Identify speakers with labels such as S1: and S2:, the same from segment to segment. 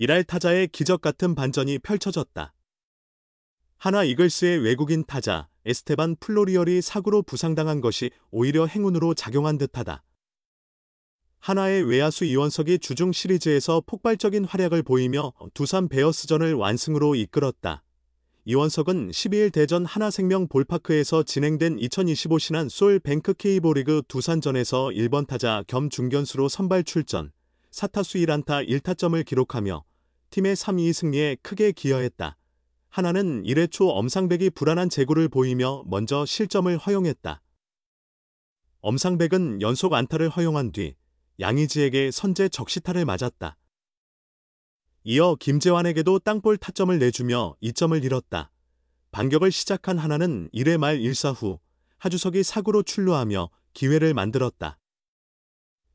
S1: 이날 타자의 기적 같은 반전이 펼쳐졌다. 하나 이글스의 외국인 타자 에스테반 플로리얼이 사구로 부상당한 것이 오히려 행운으로 작용한 듯하다. 하나의 외야수 이원석이 주중 시리즈에서 폭발적인 활약을 보이며 두산 베어스전을 완승으로 이끌었다. 이원석은 12일 대전 하나생명 볼파크에서 진행된 2025 신한 솔뱅크 K리그 두산전에서 1번 타자 겸 중견수로 선발 출전, 4타수 1안타 1타점을 기록하며 팀의 3-2 승리에 크게 기여했다. 하나는 1회 초 엄상백이 불안한 제구를 보이며 먼저 실점을 허용했다. 엄상백은 연속 안타를 허용한 뒤 양의지에게 선제 적시타를 맞았다. 이어 김재환에게도 땅볼 타점을 내주며 2점을 잃었다. 반격을 시작한 하나는 1회 말 1사 후 하주석이 사구로 출루하며 기회를 만들었다.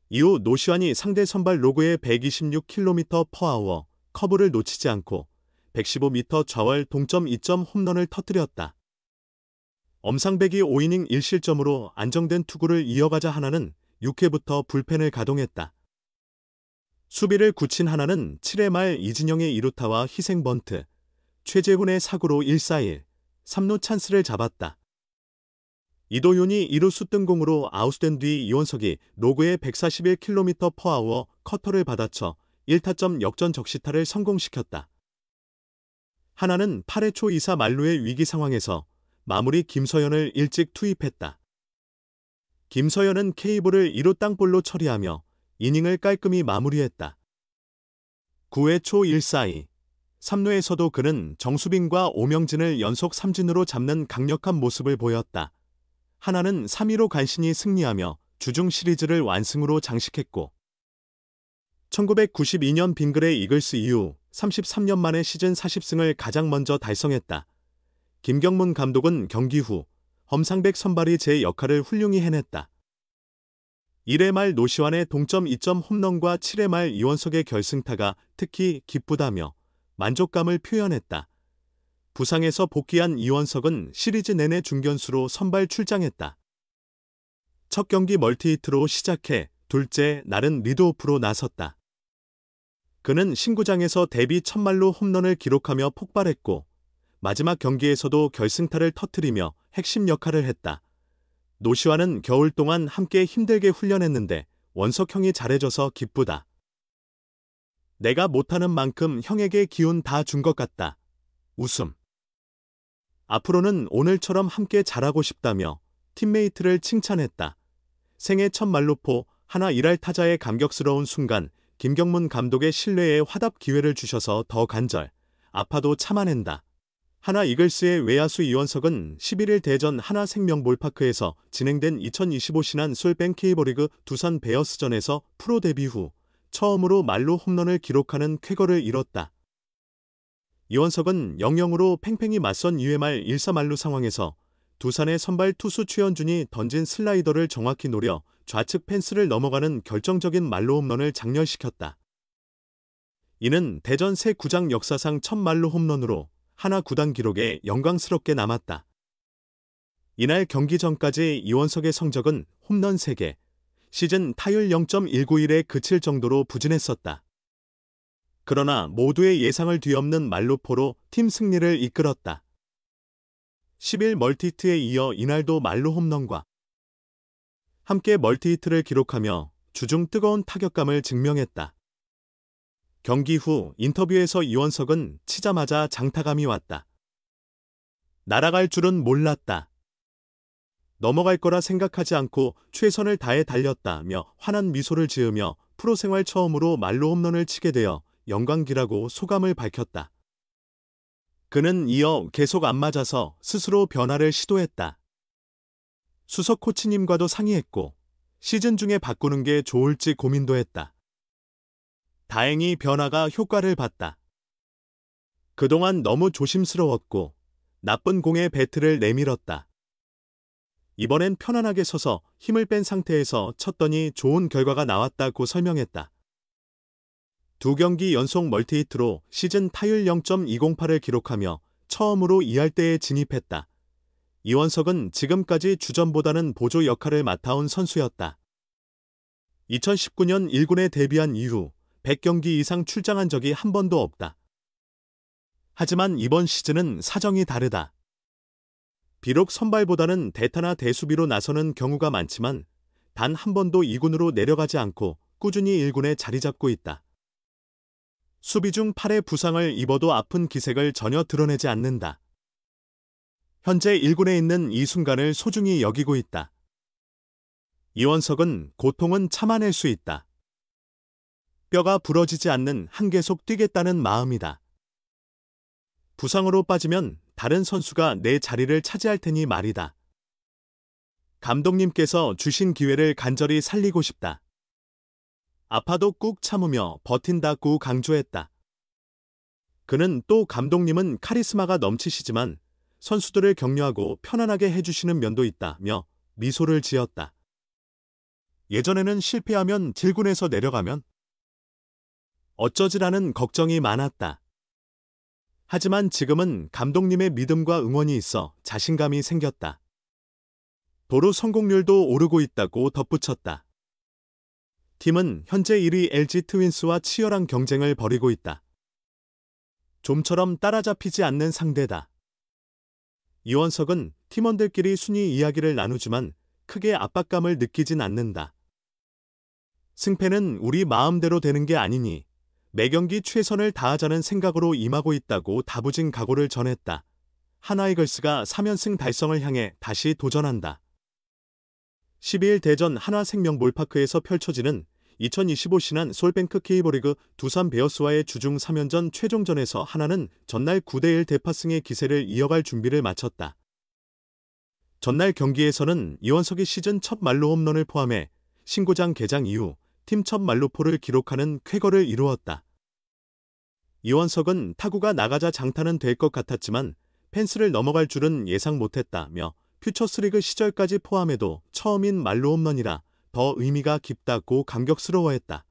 S1: 이후 노시환이 상대 선발 로그의 126km/h 커브를 놓치지 않고 115m 좌월 동점 2점 홈런을 터뜨렸다. 엄상백이 5이닝 1실점으로 안정된 투구를 이어가자 하나는 6회부터 불펜을 가동했다. 수비를 굳힌 하나는 7회 말 이진영의 2루타와 희생 번트, 최재훈의 사구로 1사1, 3루 찬스를 잡았다. 이도윤이 2루수 뜬공으로 아웃된 뒤 이원석이 로그의 141km/h 커터를 받아쳐 1타점 역전 적시타를 성공시켰다. 하나는 8회 초 2사 만루의 위기 상황에서 마무리 김서현을 일찍 투입했다. 김서현은 K볼을 2루 땅볼로 처리하며 이닝을 깔끔히 마무리했다. 9회 초 1사2, 3루에서도 그는 정수빈과 오명진을 연속 삼진으로 잡는 강력한 모습을 보였다. 하나는 3-2로 간신히 승리하며 주중 시리즈를 완승으로 장식했고 1992년 빙글의 이글스 이후 33년 만에 시즌 40승을 가장 먼저 달성했다. 김경문 감독은 경기 후 엄상백 선발이 제 역할을 훌륭히 해냈다. 1회 말 노시환의 동점 2점 홈런과 7회 말 이원석의 결승타가 특히 기쁘다며 만족감을 표현했다. 부상에서 복귀한 이원석은 시리즈 내내 중견수로 선발 출장했다. 첫 경기 멀티히트로 시작해 둘째 날은 리드오프로 나섰다. 그는 신구장에서 데뷔 첫 말로 홈런을 기록하며 폭발했고 마지막 경기에서도 결승타를 터뜨리며 핵심 역할을 했다. 노시환은 겨울 동안 함께 힘들게 훈련했는데 원석형이 잘해줘서 기쁘다. 내가 못하는 만큼 형에게 기운 다 준 것 같다. 웃음. 앞으로는 오늘처럼 함께 잘하고 싶다며 팀메이트를 칭찬했다. 생애 첫 말루포 하나 1할 타자의 감격스러운 순간 김경문 감독의 신뢰에 화답 기회를 주셔서 더 간절. 아파도 참아낸다. 하나 이글스의 외야수 이원석은 11일 대전 하나생명볼파크에서 진행된 2025 신한 솔뱅크 K리그 두산 베어스전에서 프로 데뷔 후 처음으로 말로 홈런을 기록하는 쾌거를 이뤘다. 이원석은 0-0으로 팽팽히 맞선 2회 말 1사 만루 상황에서 두산의 선발 투수 최현준이 던진 슬라이더를 정확히 노려 좌측 펜스를 넘어가는 결정적인 말로 홈런을 장렬시켰다. 이는 대전 새 구장 역사상 첫 말로 홈런으로 하나 구단 기록에 영광스럽게 남았다. 이날 경기 전까지 이원석의 성적은 홈런 3개, 시즌 타율 0.191에 그칠 정도로 부진했었다. 그러나 모두의 예상을 뒤엎는 말루포로 팀 승리를 이끌었다. 10일 멀티히트에 이어 이날도 말루 홈런과 함께 멀티히트를 기록하며 주중 뜨거운 타격감을 증명했다. 경기 후 인터뷰에서 이원석은 치자마자 장타감이 왔다. 날아갈 줄은 몰랐다. 넘어갈 거라 생각하지 않고 최선을 다해 달렸다며 환한 미소를 지으며 프로생활 처음으로 말로 홈런을 치게 되어 영광기라고 소감을 밝혔다. 그는 이어 계속 안 맞아서 스스로 변화를 시도했다. 수석 코치님과도 상의했고 시즌 중에 바꾸는 게 좋을지 고민도 했다. 다행히 변화가 효과를 봤다. 그동안 너무 조심스러웠고 나쁜 공에 배트를 내밀었다. 이번엔 편안하게 서서 힘을 뺀 상태에서 쳤더니 좋은 결과가 나왔다고 설명했다. 2경기 연속 멀티히트로 시즌 타율 0.208을 기록하며 처음으로 2할대에 진입했다. 이원석은 지금까지 주전보다는 보조 역할을 맡아온 선수였다. 2019년 1군에 데뷔한 이후 100경기 이상 출장한 적이 한 번도 없다. 하지만 이번 시즌은 사정이 다르다. 비록 선발보다는 대타나 대수비로 나서는 경우가 많지만 단 한 번도 2군으로 내려가지 않고 꾸준히 1군에 자리 잡고 있다. 수비 중 팔에 부상을 입어도 아픈 기색을 전혀 드러내지 않는다. 현재 1군에 있는 이 순간을 소중히 여기고 있다. 이원석은 고통은 참아낼 수 있다. 뼈가 부러지지 않는 한 계속 뛰겠다는 마음이다. 부상으로 빠지면 다른 선수가 내 자리를 차지할 테니 말이다. 감독님께서 주신 기회를 간절히 살리고 싶다. 아파도 꾹 참으며 버틴다고 강조했다. 그는 또 감독님은 카리스마가 넘치시지만 선수들을 격려하고 편안하게 해주시는 면도 있다며 미소를 지었다. 예전에는 실패하면 1군에서 내려가면 어쩌지라는 걱정이 많았다. 하지만 지금은 감독님의 믿음과 응원이 있어 자신감이 생겼다. 도루 성공률도 오르고 있다고 덧붙였다. 팀은 현재 1위 LG 트윈스와 치열한 경쟁을 벌이고 있다. 좀처럼 따라잡히지 않는 상대다. 이원석은 팀원들끼리 순위 이야기를 나누지만 크게 압박감을 느끼진 않는다. 승패는 우리 마음대로 되는 게 아니니 매경기 최선을 다하자는 생각으로 임하고 있다고 다부진 각오를 전했다. 하나이글스가 3연승 달성을 향해 다시 도전한다. 12일 대전 한화생명 몰파크에서 펼쳐지는 2025 신한 솔뱅크 K리그 두산 베어스와의 주중 3연전 최종전에서 하나는 전날 9대1 대파승의 기세를 이어갈 준비를 마쳤다. 전날 경기에서는 이원석이 시즌 첫 말로 홈런을 포함해 신구장 개장 이후 팀 첫 말루포를 기록하는 쾌거를 이루었다. 이원석은 타구가 나가자 장타는 될 것 같았지만 펜스를 넘어갈 줄은 예상 못했다며 퓨처스리그 시절까지 포함해도 처음인 말로 홈런이라 더 의미가 깊다고 감격스러워했다.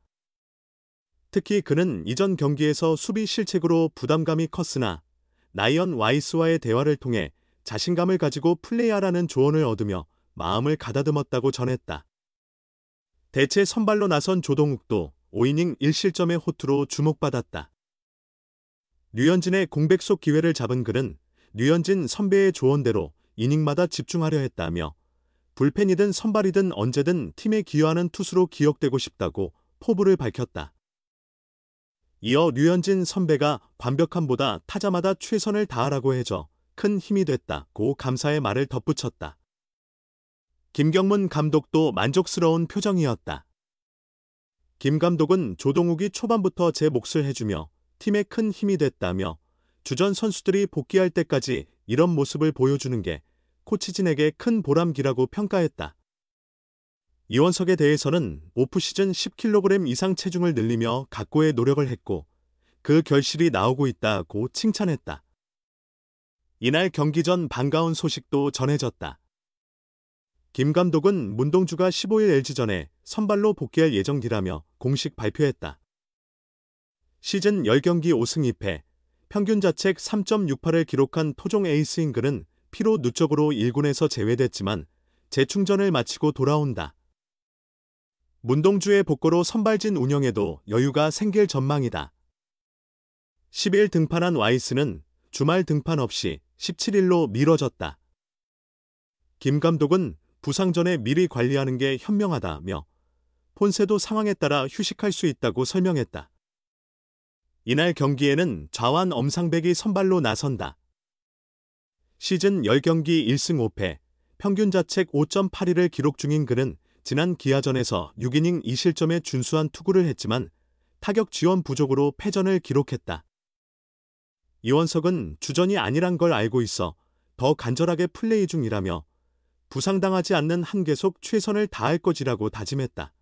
S1: 특히 그는 이전 경기에서 수비 실책으로 부담감이 컸으나 나이언 와이스와의 대화를 통해 자신감을 가지고 플레이하라는 조언을 얻으며 마음을 가다듬었다고 전했다. 대체 선발로 나선 조동욱도 5이닝 1실점의 호투로 주목받았다. 류현진의 공백속 기회를 잡은 그는 류현진 선배의 조언대로 이닝마다 집중하려 했다며 불펜이든 선발이든 언제든 팀에 기여하는 투수로 기억되고 싶다고 포부를 밝혔다. 이어 류현진 선배가 완벽함보다 타자마다 최선을 다하라고 해줘 큰 힘이 됐다고 감사의 말을 덧붙였다. 김경문 감독도 만족스러운 표정이었다. 김 감독은 조동욱이 초반부터 제 몫을 해주며 팀에 큰 힘이 됐다며 주전 선수들이 복귀할 때까지 이런 모습을 보여주는 게 코치진에게 큰 보람기라고 평가했다. 이원석에 대해서는 오프시즌 10kg 이상 체중을 늘리며 각고의 노력을 했고 그 결실이 나오고 있다고 칭찬했다. 이날 경기 전 반가운 소식도 전해졌다. 김 감독은 문동주가 15일 LG전에 선발로 복귀할 예정이라며 공식 발표했다. 시즌 10경기 5승 2패, 평균 자책 3.68을 기록한 토종 에이스인 그는 피로 누적으로 1군에서 제외됐지만 재충전을 마치고 돌아온다. 문동주의 복구로 선발진 운영에도 여유가 생길 전망이다. 10일 등판한 와이스는 주말 등판 없이 17일로 미뤄졌다. 김 감독은 부상 전에 미리 관리하는 게 현명하다며 폰세도 상황에 따라 휴식할 수 있다고 설명했다. 이날 경기에는 좌완 엄상백이 선발로 나선다. 시즌 10경기 1승 5패, 평균 자책 5.81을 기록 중인 그는 지난 기아전에서 6이닝 2실점의 준수한 투구를 했지만 타격 지원 부족으로 패전을 기록했다. 이원석은 주전이 아니란 걸 알고 있어 더 간절하게 플레이 중이라며 부상당하지 않는 한 계속 최선을 다할 것이라고 다짐했다.